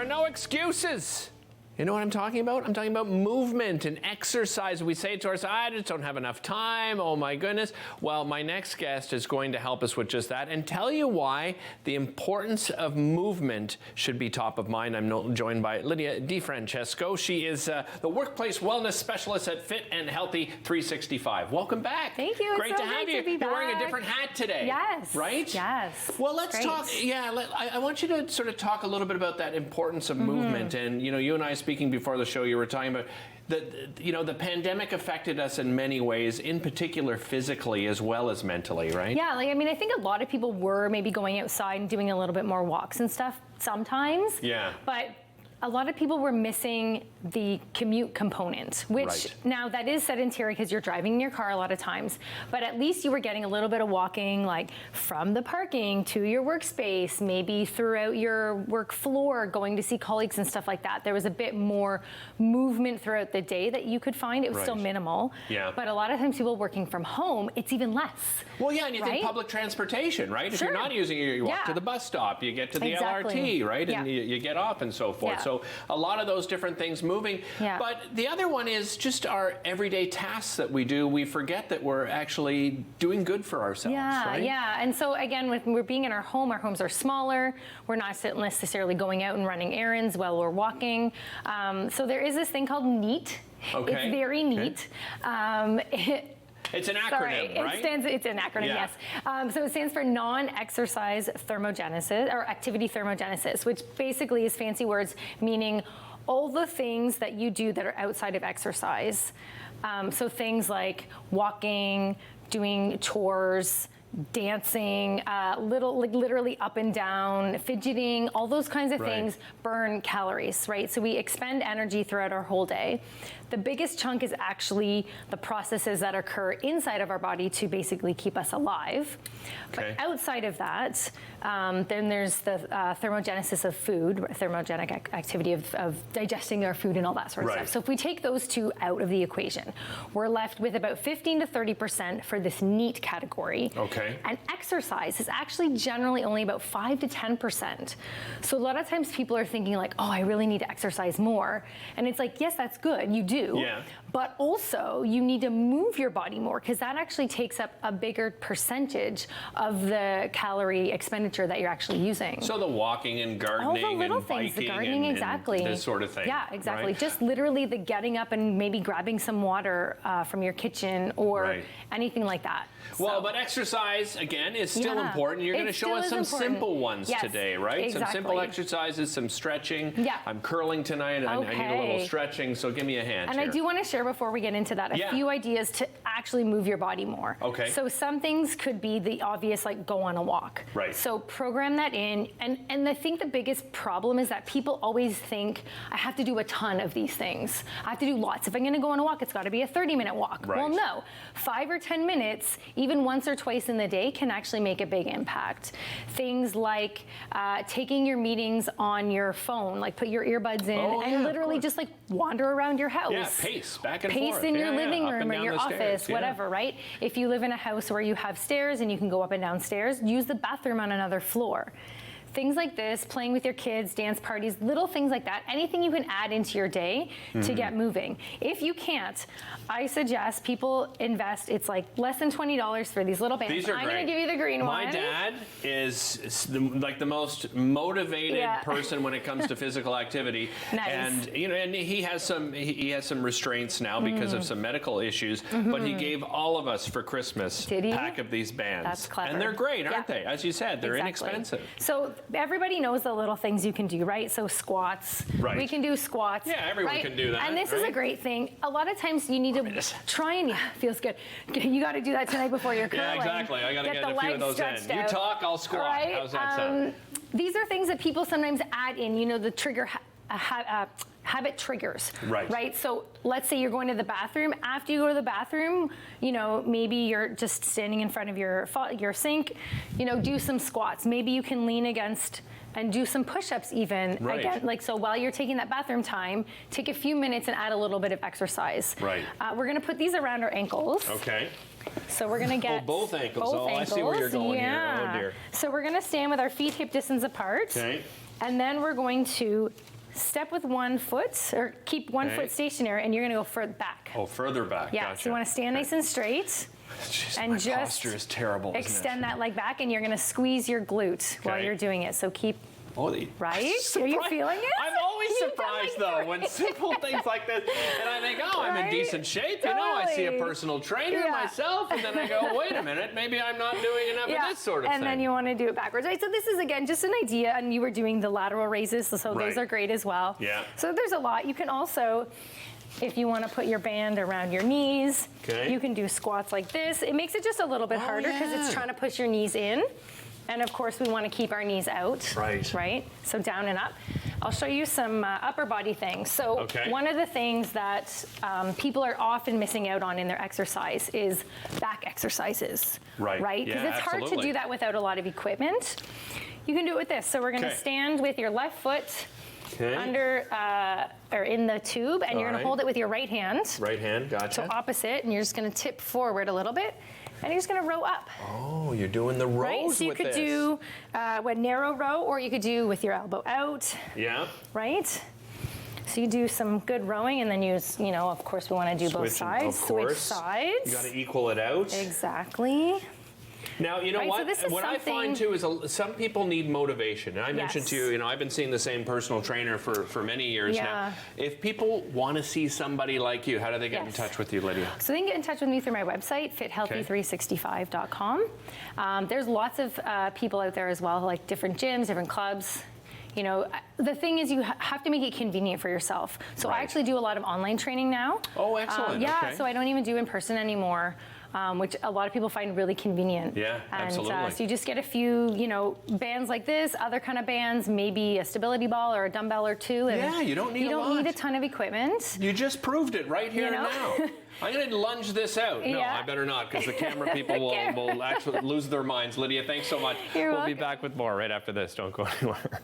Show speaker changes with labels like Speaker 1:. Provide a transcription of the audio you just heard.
Speaker 1: are no excuses. You know what I'm talking about? I'm talking about movement and exercise. We say to ourselves, I just don't have enough time. Oh my goodness. Well, my next guest is going to help us with just that and tell you why the importance of movement should be top of mind. I'm joined by Lydia Di Francesco. She is the workplace wellness specialist at Fit and Healthy 365. Welcome back.
Speaker 2: Thank you.
Speaker 1: Great to have you. You're wearing a different hat today.
Speaker 2: Yes.
Speaker 1: Right?
Speaker 2: Yes.
Speaker 1: Well, let's talk. Yeah, I want you to sort of talk a little bit about that importance of movement. And you and I speaking before the show, you were talking about the pandemic affected us in many ways, in particular physically as well as mentally, right?
Speaker 2: Yeah, I think a lot of people were maybe going outside and doing a little bit more walks and stuff sometimes.
Speaker 1: Yeah.
Speaker 2: But a lot of people were missing the commute component, which now that is sedentary because you're driving in your car a lot of times, but at least you were getting a little bit of walking, like from the parking to your workspace, maybe throughout your work floor, going to see colleagues and stuff like that. There was a bit more movement throughout the day that you could find. It was still minimal, but a lot of times people working from home, it's even less.
Speaker 1: Well, yeah, and you think public transportation, right? If you're not using it, you walk to the bus stop, you get to the LRT, right? And you get off and so forth. So a lot of those different things moving. But the other one is just our everyday tasks that we do. We forget that we're actually doing good for ourselves, right?
Speaker 2: Yeah. And so again, when we're being in our homes are smaller. We're not necessarily going out and running errands while we're walking. So there is this thing called NEAT. It's very neat.
Speaker 1: It's an acronym, right?
Speaker 2: It's an acronym, yes. So it stands for non-exercise thermogenesis, or activity thermogenesis, which basically is fancy words meaning all the things that you do that are outside of exercise. So things like walking, doing chores, dancing, literally up and down, fidgeting, all those kinds of things burn calories, right? So we expend energy throughout our whole day. The biggest chunk is actually the processes that occur inside of our body to basically keep us alive. But outside of that, then there's the thermogenesis of food, thermogenic activity of digesting our food and all that sort of stuff. So if we take those two out of the equation, we're left with about 15 to 30% for this NEAT category. And exercise is actually generally only about 5 to 10%. So a lot of times people are thinking like, oh, I really need to exercise more. And it's like, yes, that's good, you do. But also you need to move your body more because that actually takes up a bigger percentage of the calorie expenditure that you're actually using.
Speaker 1: So the walking and gardening
Speaker 2: all the little
Speaker 1: and
Speaker 2: things,
Speaker 1: biking
Speaker 2: the gardening,
Speaker 1: and this sort of thing.
Speaker 2: Yeah, exactly. Just literally the getting up and maybe grabbing some water from your kitchen or anything like that.
Speaker 1: Well, but exercise, again, is still important. You're going to show us some simple ones today, right? Some simple exercises, some stretching. I'm curling tonight. I need a little stretching, so give me a hand
Speaker 2: And I do want to share before we get into that a few ideas to actually move your body more. So some things could be the obvious, like go on a walk. So program that in. And I think the biggest problem is that people always think, I have to do a ton of these things. I have to do lots. If I'm going to go on a walk, it's got to be a 30-minute walk. Well, no. 5 or 10 minutes, even once or twice in the day, can actually make a big impact. Things like taking your meetings on your phone, like put your earbuds in and literally just like wander around your house.
Speaker 1: Pace back and
Speaker 2: forth. Pace in your living room or your office,
Speaker 1: stairs.
Speaker 2: whatever, right? If you live in a house where you have stairs and you can go up and down stairs, use the bathroom on another floor. Things like this, playing with your kids, dance parties, little things like that, anything you can add into your day to get moving. If you can't, I suggest people invest, it's like less than $20 for these little bands.
Speaker 1: These are
Speaker 2: I'm going to give you the green one.
Speaker 1: My dad is like the most motivated person when it comes to physical activity. And and he has some restraints now because of some medical issues, but he gave all of us for Christmas a pack of these bands.
Speaker 2: That's clever.
Speaker 1: And they're great, aren't they? As you said, they're inexpensive.
Speaker 2: So everybody knows the little things you can do, right? So squats. We can do squats.
Speaker 1: Yeah, everyone can do that.
Speaker 2: And this is a great thing. A lot of times you need to try and, feels good. You got to do that tonight before you're curling.
Speaker 1: Yeah, exactly. I got to get a few of those in. You talk, I'll squat. How's that sound?
Speaker 2: These are things that people sometimes add in, the trigger habit triggers,
Speaker 1: right?
Speaker 2: So let's say you're going to the bathroom. After you go to the bathroom, you know, maybe you're just standing in front of your sink, you know, do some squats. Maybe you can lean against and do some push-ups even. Again, like, so while you're taking that bathroom time, take a few minutes and add a little bit of exercise.
Speaker 1: Right.
Speaker 2: We're gonna put these around our ankles.
Speaker 1: Okay.
Speaker 2: So we're gonna get
Speaker 1: both ankles.
Speaker 2: both
Speaker 1: ankles. I see where you're going here. Oh dear.
Speaker 2: So we're gonna stand with our feet hip distance apart.
Speaker 1: Okay.
Speaker 2: And then we're going to step with one foot, or keep one foot stationary, and you're gonna go further back.
Speaker 1: Oh, further back.
Speaker 2: Yeah,
Speaker 1: Gotcha.
Speaker 2: so you wanna stand nice and straight.
Speaker 1: Jeez,
Speaker 2: and
Speaker 1: my
Speaker 2: just
Speaker 1: posture is terrible.
Speaker 2: Extend that leg back, and you're gonna squeeze your glute while you're doing it. So keep, right? Are you feeling it?
Speaker 1: I'm always surprised though when simple things like this, and I think, oh, I'm in decent shape. You know, I see a personal trainer myself, and then I go, wait a minute, maybe I'm not doing enough of this sort of thing.
Speaker 2: And then you want to do it backwards, right? So this is, again, just an idea, and you were doing the lateral raises, so those are great as well.
Speaker 1: Yeah.
Speaker 2: So there's a lot. You can also, if you want to put your band around your knees, you can do squats like this. It makes it just a little bit harder because it's trying to push your knees in. And of course, we want to keep our knees out. Right? So down and up. I'll show you some upper body things. So one of the things that people are often missing out on in their exercise is back exercises. Right? Because it's hard to do that without a lot of equipment. You can do it with this. So we're going to stand with your left foot under or in the tube, and you're going to hold it with your right hand.
Speaker 1: Right hand, gotcha.
Speaker 2: So opposite, and you're just going to tip forward a little bit. And you're just going to row up.
Speaker 1: Oh, you're doing the rows
Speaker 2: right? So you could do a narrow row, or you could do with your elbow out.
Speaker 1: Yeah.
Speaker 2: Right? So you do some good rowing, and then you know, of course, we want to do both sides.
Speaker 1: Of course.
Speaker 2: Switch sides.
Speaker 1: You got to equal it out.
Speaker 2: Exactly.
Speaker 1: Now, you know what?
Speaker 2: So
Speaker 1: what I find too is some people need motivation. And I mentioned to you, you know, I've been seeing the same personal trainer for many years now. If people want to see somebody like you, how do they get in touch with you, Lydia?
Speaker 2: So they can get in touch with me through my website, fithealthy365.com. There's lots of people out there as well, like different gyms, different clubs. You know, the thing is you have to make it convenient for yourself. So I actually do a lot of online training now.
Speaker 1: Oh, excellent.
Speaker 2: So I don't even do in person anymore. Which a lot of people find really convenient.
Speaker 1: Yeah, absolutely.
Speaker 2: And so you just get a few, you know, bands like this, other kind of bands, maybe a stability ball or a dumbbell or two. And
Speaker 1: you don't need
Speaker 2: a lot. You don't need a ton of equipment.
Speaker 1: You just proved it right here and now. I'm going to lunge this out. No, I better not, because the camera people will actually lose their minds. Lydia, thanks so much.
Speaker 2: You're
Speaker 1: welcome. Be back with more right after this. Don't go anywhere.